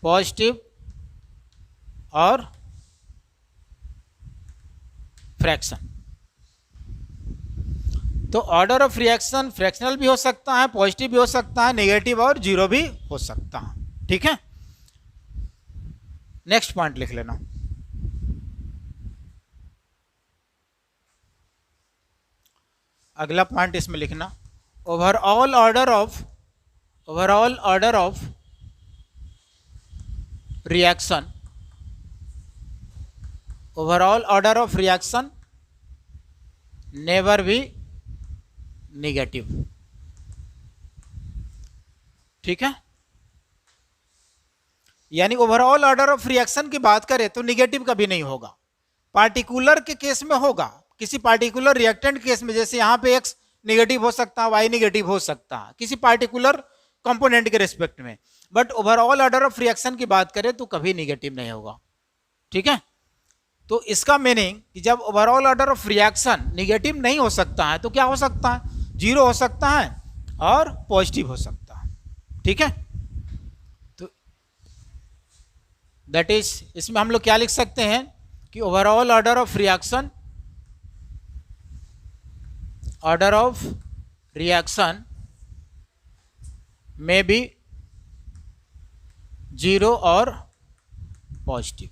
positive और फ्रैक्शन। तो ऑर्डर ऑफ रिएक्शन फ्रैक्शनल भी हो सकता है, पॉजिटिव भी हो सकता है, नेगेटिव और जीरो भी हो सकता है। ठीक है, नेक्स्ट पॉइंट लिख लेना, अगला पॉइंट इसमें लिखना, overall order of reaction never be negative. ठीक है, यानी ओवरऑल ऑर्डर ऑफ रिएक्शन की बात करें तो निगेटिव कभी नहीं होगा। पार्टिकुलर के केस में होगा, किसी पार्टिकुलर रिएक्टेंट केस में, जैसे यहां पे x निगेटिव हो सकता है, y निगेटिव हो सकता है किसी पार्टिकुलर कंपोनेंट के रिस्पेक्ट में, but overall order of reaction की बात करें तो कभी निगेटिव नहीं होगा। ठीक है, तो इसका मीनिंग कि जब overall order of reaction negative नहीं हो सकता है तो क्या हो सकता है? जीरो हो सकता है और पॉजिटिव हो सकता है। ठीक है, तो दैट इज, इसमें हम लोग क्या लिख सकते हैं कि ओवरऑल ऑर्डर ऑफ रिएक्शन में बी जीरो और पॉजिटिव।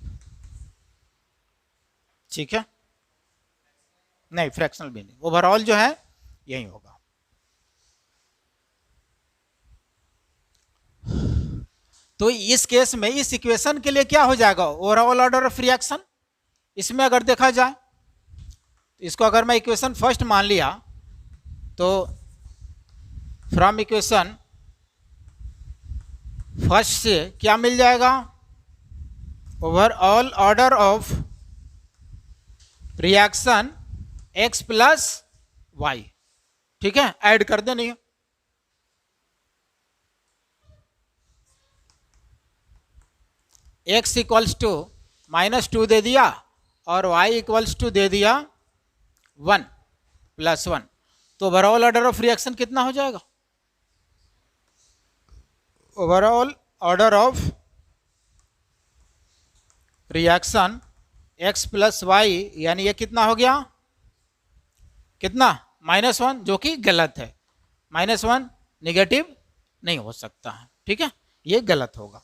ठीक है, नहीं फ्रैक्शनल भी नहीं, ओवरऑल जो है यही होगा। तो इस केस में इस इक्वेशन के लिए क्या हो जाएगा? Overall order of reaction. इसमें अगर देखा जाए, इसको अगर मैं इक्वेशन फर्स्ट मान लिया तो फ्रॉम इक्वेशन फर्स्ट से क्या मिल जाएगा? Overall order of reaction x plus y. ठीक है, ऐड कर देनी है। x इक्वल्स टू -2 दे दिया और y इक्वल्स टू दे दिया 1 +1, तो ओवरऑल ऑर्डर ऑफ रिएक्शन कितना हो जाएगा? Overall order of reaction x + y, यानी ये कितना हो गया? कितना? -1, जो कि गलत है। -1 नेगेटिव नहीं हो सकता है, ठीक है, ये गलत होगा।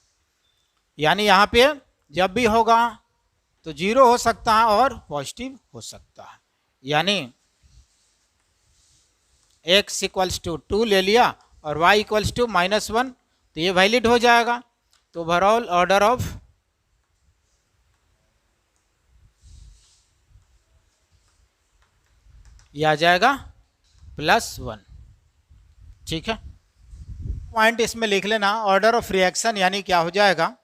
यानी यहाँ पे जब भी होगा तो 0 हो सकता है और पॉजिटिव हो सकता है। यानी x इक्वल्स टू 2 ले लिया और y इक्वल्स टू -1, तो ये वैलिड हो जाएगा। तो ओवरऑल ऑर्डर ऑफ ये आ जाएगा +1, ठीक है। पॉइंट इसमें लिख लेना, ऑर्डर ऑफ रिएक्शन यानी क्या हो जाएगा?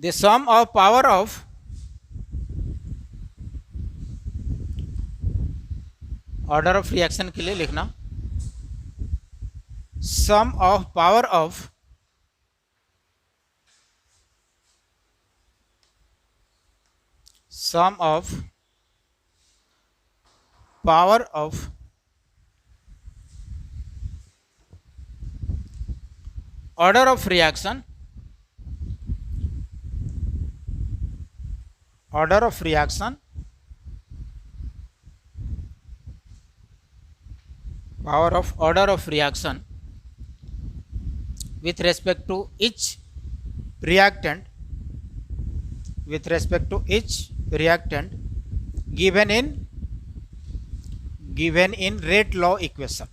The sum of power of order of reaction के लिए लिखना sum of power of order of reaction power of order of reaction with respect to each reactant given in rate law equation,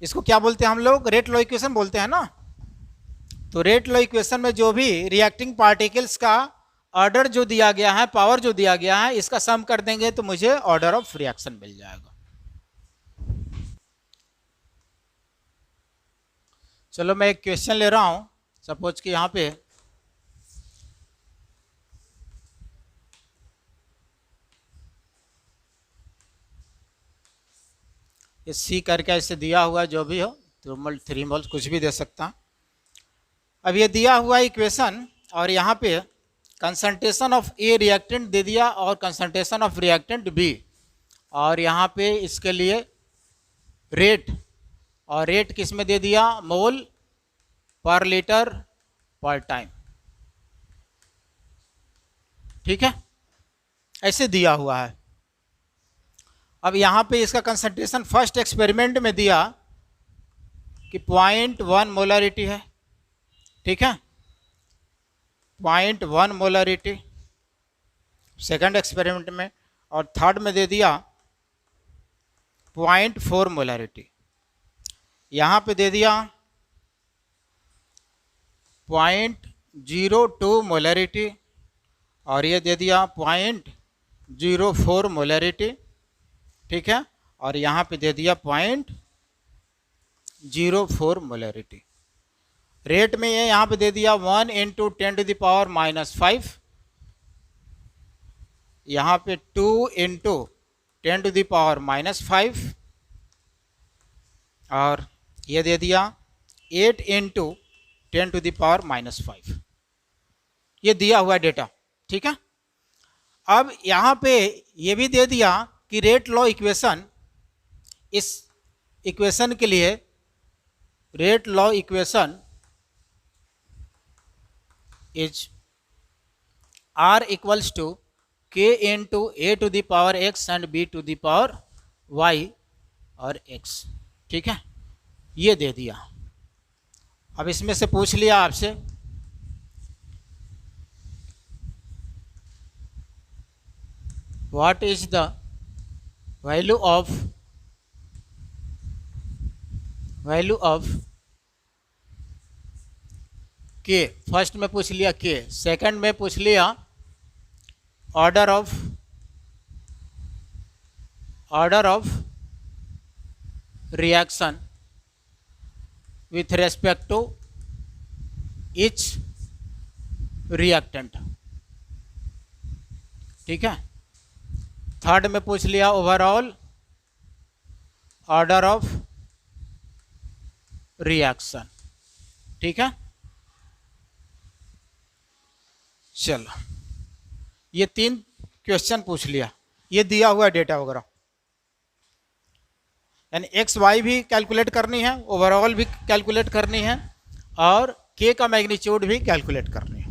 इसको क्या बोलते हैं हम लोग? रेट लॉ इक्वेशन बोलते हैं ना। तो रेट लॉ इक्वेशन में जो भी रिएक्टिंग पार्टिकल्स का ऑर्डर जो दिया गया है, पावर जो दिया गया है, इसका सम कर देंगे तो मुझे ऑर्डर ऑफ रिएक्शन मिल जाएगा। चलो मैं एक क्वेश्चन ले रहा हूं। सपोज कि यहां पे ये सी करके ऐसे दिया हुआ जो भी हो, 2 मोल 3 मोल कुछ भी दे सकता। अब ये दिया हुआ इक्वेशन और यहाँ पे कंसंट्रेशन ऑफ ए रिएक्टेंट दे दिया और कंसंट्रेशन ऑफ रिएक्टेंट बी, और यहाँ पे इसके लिए रेट, और रेट किस में दे दिया? मोल पर लीटर पर टाइम, ठीक है, ऐसे दिया हुआ है। अब यहाँ पे इसका कंसंट्रेशन फर्स्ट एक्सपेरिमेंट में दिया कि 0.1 मोलरिटी है, ठीक है, 0.1 मोलरिटी सेकंड एक्सपेरिमेंट में, और थर्ड में दे दिया 0.4 मोलरिटी। यहाँ पे दे दिया 0.02 मोलरिटी और ये दे दिया 0.04 मोलरिटी, ठीक है, और यहाँ पे दे दिया 0.04 मोलरिटी। रेट में ये यहाँ पे दे दिया 1 × 10⁻⁻5, यहाँ पे 2 × 10⁻⁻5, और ये दे दिया 8 × 10⁻⁻5। ये दिया हुआ डेटा, ठीक है। अब यहाँ पे ये भी दे दिया कि रेट लॉ इक्वेशन, इस इक्वेशन के लिए rate law equation is R equals to K × A⁴x and B⁴y और x, ठीक है, ये दे दिया। अब इसमें से पूछ लिया आपसे what is the value of K, first में पूछ लिया के, सेकंड में पूछ लिया order of reaction with respect to each reactant, ठीक है। थर्ड में पूछ लिया ओवरऑल ऑर्डर ऑफ रिएक्शन। ठीक है, चलो ये 3 क्वेश्चन पूछ लिया, ये दिया हुआ डेटा वगैरह, यानी एक्स वाई भी कैलकुलेट करनी है, ओवरऑल भी कैलकुलेट करनी है, और के का मैग्नीट्यूड भी कैलकुलेट करनी है।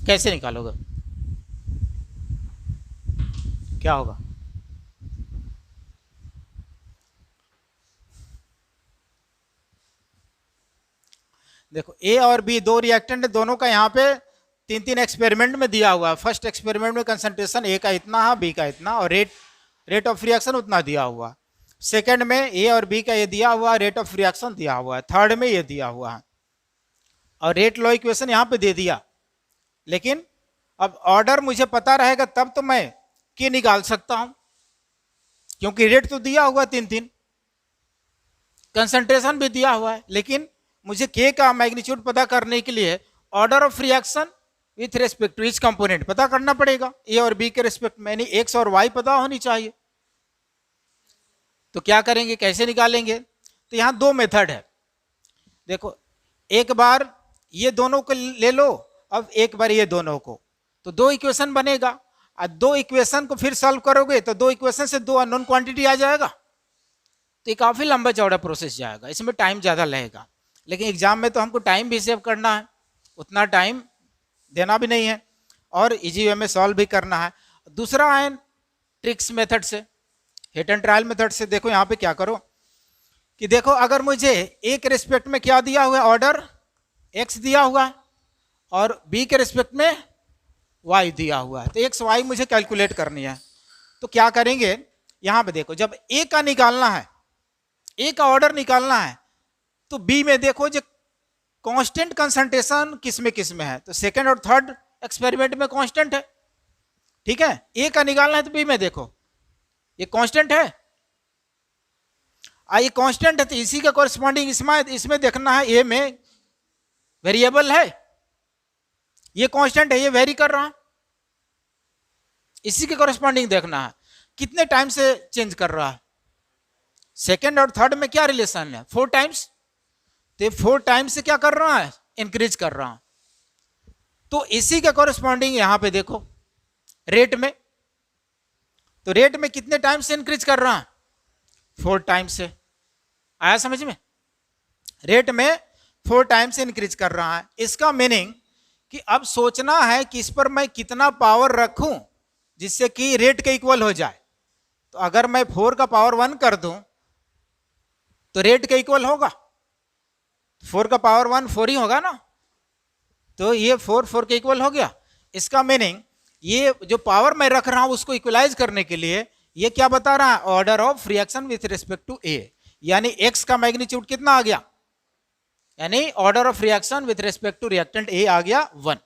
कैसे निकालोगे, क्या होगा? देखो ए और बी दो रिएक्टेंट, दोनों का यहाँ पे 3-3 एक्सपेरिमेंट में दिया हुआ है। फर्स्ट एक्सपेरिमेंट में कंसंट्रेशन ए का इतना है, बी का इतना, और रेट ऑफ रिएक्शन उतना दिया हुआ। सेकंड में ए और बी का ये दिया हुआ, रेट ऑफ रिएक्शन दिया हुआ है। थर्ड में ये दिया हुआ है, और रेट लॉ इक्वेशन यहाँ पे दे दिया। लेकिन अब ऑर्डर मुझे पता रहेगा तब तो मैं के निकाल सकता हूं, क्योंकि रेट तो दिया हुआ 3-3, कंसंट्रेशन भी दिया हुआ है, लेकिन मुझे के का मैग्नीट्यूड पता करने के लिए order of reaction with respect to each component पता करना पड़ेगा। ए और बी के रेस्पेक्ट में, यानी एक्स और वाई पता होनी चाहिए। तो क्या करेंगे, कैसे निकालेंगे? तो यहां 2 मेथड है। देखो, एक बार ये दोनों को ले लो, अब एक बार ये दोनों को, तो 2 इक्वेशन बनेगा। और 2 इक्वेशन को फिर सॉल्व करोगे तो 2 इक्वेशन से 2 अननोन क्वांटिटी आ जाएगा। तो ये काफी लंबा चौड़ा प्रोसेस जाएगा, इसमें टाइम ज्यादा लगेगा। लेकिन एग्जाम में तो हमको टाइम भी सेव करना है, उतना टाइम देना भी नहीं है, और इजी वे में सॉल्व भी करना है। दूसरा है ट्रिक्स मेथड से, हिट एंड ट्रायल मेथड से। देखो यहाँ पे क्या करो कि देखो, अगर मुझे ए के रिस्पेक्ट में क्या दिया हुआ है, ऑर्डर एक्स दिया हुआ है, और बी के रिस्पेक्ट में वाई दिया हुआ है, तो एक्स वाई मुझे कैलकुलेट करनी है। तो क्या करेंगे, यहाँ पे देखो, जब ए का निकालना है, ए का ऑर्डर निकालना है, तो बी में देखो जो कांस्टेंट कंसंट्रेशन किस में है, तो सेकंड और थर्ड एक्सपेरिमेंट में कांस्टेंट है। ठीक है, ए का निकालना है तो बी में देखो ये कांस्टेंट है, ये कांस्टेंट है, तो इसी का कॉरेस्पॉन्डिंग इसमें देखना है, ए में वेरिएबल है, ये कांस्टेंट है, ये वेरी कर रहा है, इसी के कॉरेस्पॉन्डिंग देखना है कितने टाइम से चेंज कर रहा है। सेकंड और थर्ड में क्या रिलेशन है, 4 टाइम्स, तो 4 टाइम्स से क्या कर रहा है, इंक्रीज कर रहा है। तो इसी के कॉरेस्पॉन्डिंग यहां पे देखो रेट में, तो रेट में कितने टाइम से इंक्रीज कर रहा है, 4 टाइम्स से। आया समझ में? रेट में 4 टाइम्स से इंक्रीज कर रहा है। इसका मीनिंग कि अब सोचना है कि इस पर मैं कितना पावर रखूं जिससे कि रेट के इक्वल हो जाए। तो अगर मैं 4 का पावर 1 कर दूं तो रेट के इक्वल होगा, 4 का पावर 1 4 ही होगा ना, तो ये 4 के इक्वल हो गया। इसका मीनिंग ये जो पावर मैं रख रहा हूं उसको इक्वलाइज करने के लिए ये क्या बता रहा है, order of reaction with respect to A, यानी एक्स का मैग्नीट्यूड कितना आ गया, यानी order of reaction with respect to reactant A आ गया 1।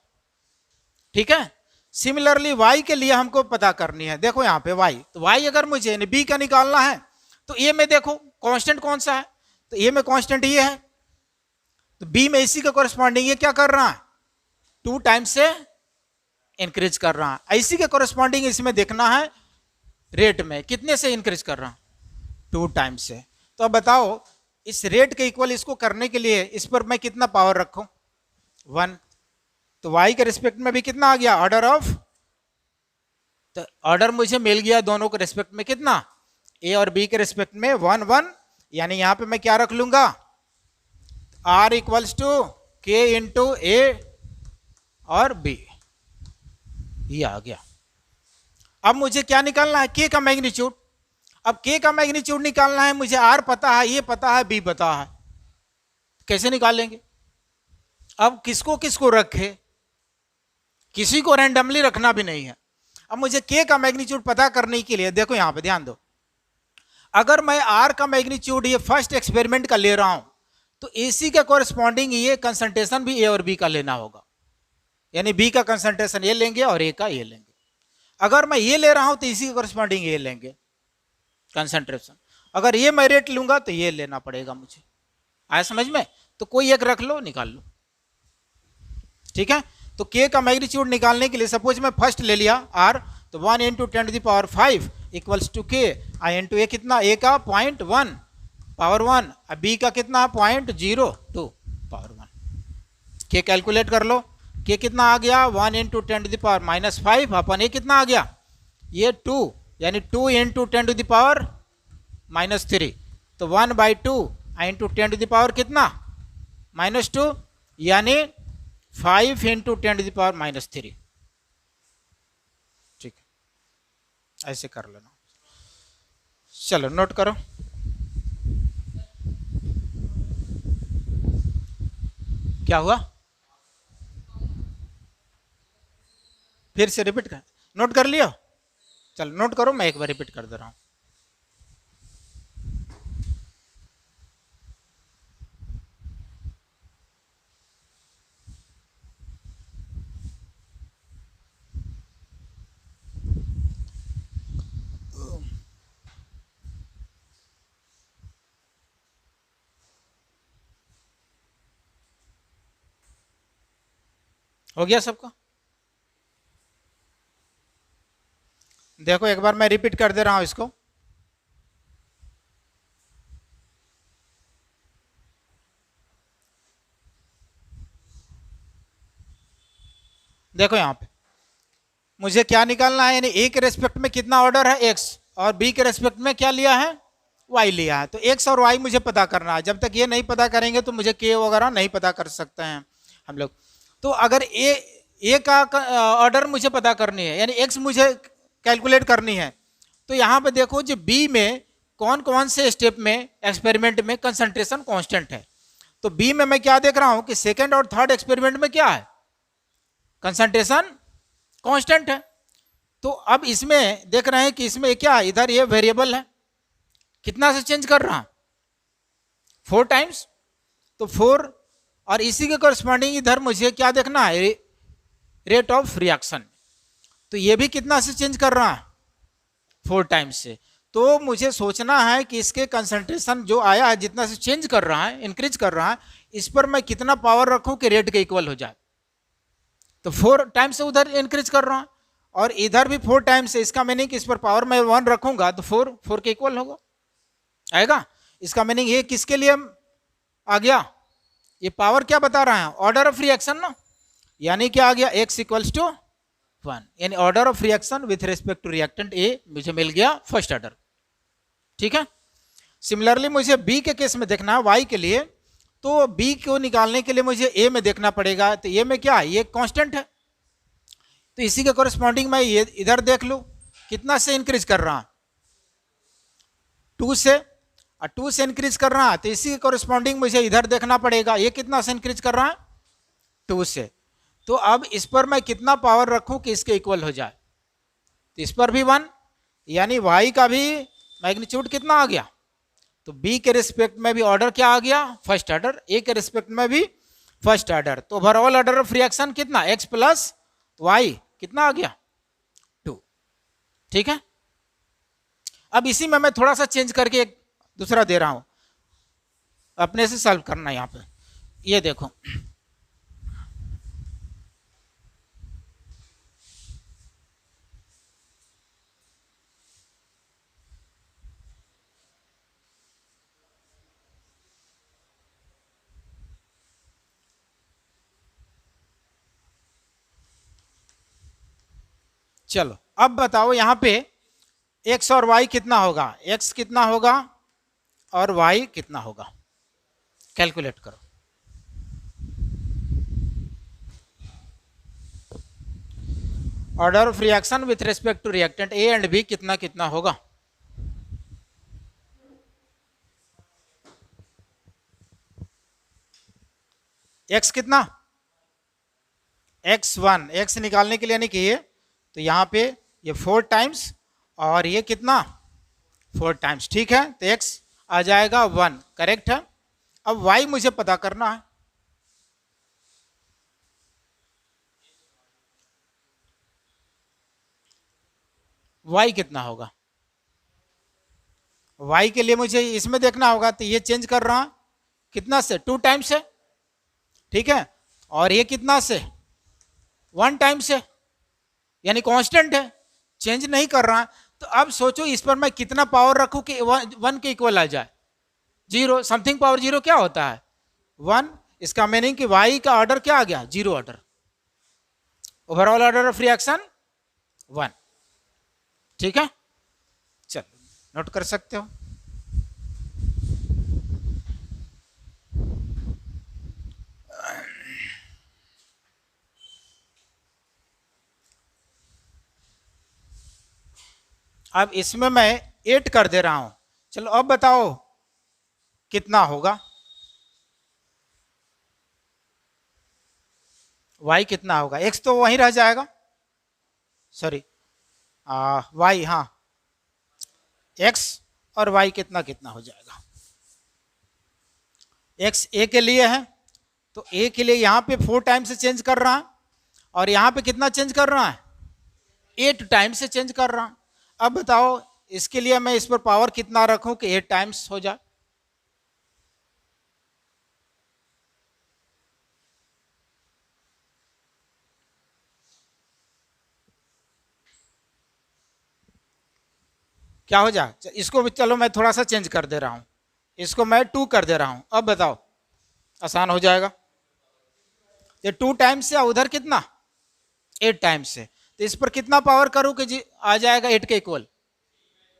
ठीक है, सिमिलरली वाई के लिए हमको पता करनी है। देखो यहाँ पे वाई, तो वाई अगर मुझे बी का निकालना है तो ए में देखो कांस्टेंट कौन सा है, तो ए में कांस्टेंट ये है, तो बी में इसी का कॉरेस्पॉन्डिंग ये क्या कर रहा है, 2 टाइम्स से इंक्रीज कर रहा है। इसी के कॉरेस्पॉन्डिंग इसमें देखना है रेट में कितने से इंक्रीज कर रहा है, 2 टाइम्स से। तो अब बताओ इस रेट के इक्वल इसको करने के लिए इस पर मैं कितना पावर रखूं, 1। तो वाई के रिस्पेक्ट में भी कितना आ गया, ऑर्डर ऑफ, तो ऑर्डर मुझे मिल गया दोनों के रिस्पेक्ट में कितना, ए और बी के रिस्पेक्ट में 1 यानी यहां पे मैं क्या रख लूंगा, R equals to K into ए और बी, ये आ गया। अब मुझे क्या निकालना है, के का मैग्नीट्यूड। अब के का मैग्नीट्यूड निकालना है, मुझे आर पता है, ये पता है, बी पता है, कैसे निकालेंगे? अब किसको किसको रखे, किसी को रैंडमली रखना भी नहीं है। अब मुझे के का मैग्नीट्यूड पता करने के लिए देखो यहां पे ध्यान दो, अगर मैं आर का मैग्नीट्यूड ये फर्स्ट एक्सपेरिमेंट का ले रहा हूं तो एसी का कॉरेस्पॉन्डिंग ये कंसंट्रेशन भी ए और बी का लेना होगा, यानी बी का कंसंट्रेशन ये लेंगे और ए का ये लेंगे। अगर मैं ये ले रहा हूं तो इसी के कॉरेस्पॉन्डिंग ये लेंगे कंसंट्रेशन, अगर ये मैं रेट लूंगा तो ये लेना पड़ेगा मुझे। आया समझ में? तो कोई एक रख लो, निकाल लो। ठीक है, तो के का मैग्नीट्यूड निकालने के लिए सपोज मैं फर्स्ट ले लिया आर, तो 1 × 10⁵ इक्वल्स टू के, आई इंटू ए कितना, ए का 0.1 पावर 1, अब बी का कितना 0.02 पावर 1। के कैलकुलेट कर लो, के कितना आ गया 1 इंटू 10⁻⁻5 अपन ये कितना आ गया ये 2, यानी 2 इंटू 10⁻⁻3, तो 1/2 इंटू 10⁻ कितना -2, यानी 5 इंटू 10⁻⁻3। ठीक है, ऐसे कर लेना। चलो नोट करो। क्या हुआ, फिर से रिपीट कर, नोट कर लियो। चलो नोट करो, मैं एक बार रिपीट कर दे रहा हूं। हो गया सबको? देखो एक बार मैं रिपीट कर दे रहा हूं इसको। देखो यहां पे मुझे क्या निकालना है, यानी ए के रेस्पेक्ट में कितना ऑर्डर है x, और बी के रेस्पेक्ट में क्या लिया है y लिया है। तो x और y मुझे पता करना है। जब तक ये नहीं पता करेंगे तो मुझे k वगैरह नहीं पता कर सकते हैं हम लोग। तो अगर ए का ऑर्डर मुझे पता करनी है, यानी x मुझे कैलकुलेट करनी है, तो यहाँ पे देखो जो बी में कौन कौन से स्टेप में एक्सपेरिमेंट में कंसंट्रेशन कांस्टेंट है। तो बी में मैं क्या देख रहा हूं कि सेकेंड और थर्ड एक्सपेरिमेंट में क्या है, कंसंट्रेशन कांस्टेंट है। तो अब इसमें देख रहे हैं कि इसमें क्या है, इधर ये वेरिएबल है, कितना से चेंज कर रहा 4 टाइम्स, तो 4, और इसी के करस्पॉन्डिंग इधर मुझे क्या देखना है, रेट ऑफ रिएक्शन। तो ये भी कितना से चेंज कर रहा है 4 टाइम्स से। तो मुझे सोचना है कि इसके कंसंट्रेशन जो आया है, जितना से चेंज कर रहा है, इंक्रीज कर रहा है, इस पर मैं कितना पावर रखूं कि रेट के इक्वल हो जाए। तो 4 टाइम्स से उधर इंक्रीज कर रहा हूं, और इधर भी 4 टाइम्स से। इसका मीनिंग इस पर पावर मैं 1 रखूंगा तो 4 के इक्वल होगा, आएगा। इसका मीनिंग ये किसके लिए आ गया, ये पावर क्या बता रहा है, ऑर्डर ऑफ रिएक्शन ना, यानी क्या आ गया x इक्वल्स टू 1, यानी order of reaction with respect to reactant A मुझे मिल गया फर्स्ट ऑर्डर। ठीक है। सिमिलरली मुझे बी के केस में देखना है y के लिए, तो बी को निकालने के लिए मुझे ए में देखना पड़ेगा। तो ए में क्या है, ये कांस्टेंट है, तो इसी के कोरिस्पॉन्डिंग मैं ये इधर देख लूं कितना से इंक्रीज कर रहा है 2 से, और 2 से इंक्रीज कर रहा है, तो इसी के कोरिस्पॉन्डिंग मुझे इधर देखना पड़ेगा ये कितना से इंक्रीज कर रहा है 2 से। तो अब इस पर मैं कितना पावर रखूं कि इसके इक्वल हो जाए, तो इस पर भी 1, यानी y का भी मैग्नीट्यूड कितना आ गया, तो b के रिस्पेक्ट में भी ऑर्डर क्या आ गया फर्स्ट ऑर्डर, a के रिस्पेक्ट में भी फर्स्ट ऑर्डर। तो ओवरऑल ऑर्डर ऑफ रिएक्शन कितना x प्लस y कितना आ गया 2। ठीक है। अब इसी में मैं थोड़ा सा चेंज करके एक दूसरा दे रहा हूं, अपने से सॉल्व करना। यहां पे ये देखो, चलो अब बताओ यहां पे x और y कितना होगा, x कितना होगा और y कितना होगा, कैलकुलेट करो। Order of reaction with respect to reactant A and B कितना कितना होगा, x कितना x1, x निकालने के लिए नहीं किए, तो यहां पे ये 4 टाइम्स और ये कितना 4 टाइम्स। ठीक है, तो x आ जाएगा 1, करेक्ट है। अब y मुझे पता करना है, y कितना होगा, y के लिए मुझे इसमें देखना होगा। तो ये चेंज कर रहा कितना से 2 टाइम्स से, ठीक है, और ये कितना से 1 टाइम से, यानी कांस्टेंट है, चेंज नहीं कर रहा। तो अब सोचो इस पर मैं कितना पावर रखूं कि 1 के इक्वल आ जाए, जीरो, समथिंग पावर जीरो क्या होता है? 1। इसका मीनिंग कि y का ऑर्डर क्या आ गया? Zero order. Overall order of reaction 1। ठीक है, चलो नोट कर सकते हो। अब इसमें मैं 8 कर दे रहा हूं। चलो अब बताओ कितना होगा? y कितना होगा? x तो वहीं रह जाएगा, सॉरी y, हाँ x और y कितना कितना हो जाएगा? x a के लिए है तो a के लिए यहां पे 4 टाइम से चेंज कर रहा है, और यहां पे कितना चेंज कर रहा है? 8 टाइम से चेंज कर रहा है। अब बताओ इसके लिए मैं इस पर पावर कितना रखूं कि 8 टाइम्स हो जाए? क्या हो जाए? इसको भी चलो मैं थोड़ा सा चेंज कर दे रहा हूं, इसको मैं 2 कर दे रहा हूं। अब बताओ, आसान हो जाएगा। ये 2 टाइम्स से, उधर कितना? 8 टाइम्स से, तो इस पर कितना पावर करूं कि जी आ जाएगा 8 के इक्वल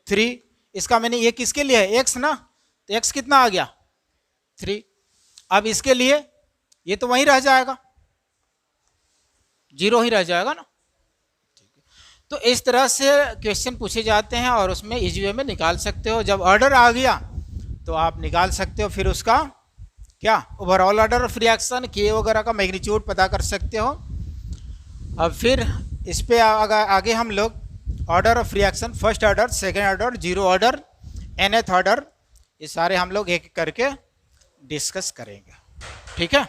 3। इसका मैंने ये किसके लिए है? x ना, तो x कितना आ गया? 3। अब इसके लिए ये तो वहीं रह जाएगा, 0 ही रह जाएगा ना। तो इस तरह से क्वेश्चन पूछे जाते हैं और उसमें इजी वे में निकाल सकते हो। जब ऑर्डर आ गया तो आप निकाल सकते हो, फिर उसका क्या ओवरऑल ऑर्डर ऑफ रिएक्शन के वगैरह का मैग्नीट्यूड पता कर सकते हो। अब फिर इस पे आगे हम लोग order of reaction, first order, second order, zero order, nth order, ये सारे हम लोग एक एक करके डिस्कस करेंगे। ठीक है।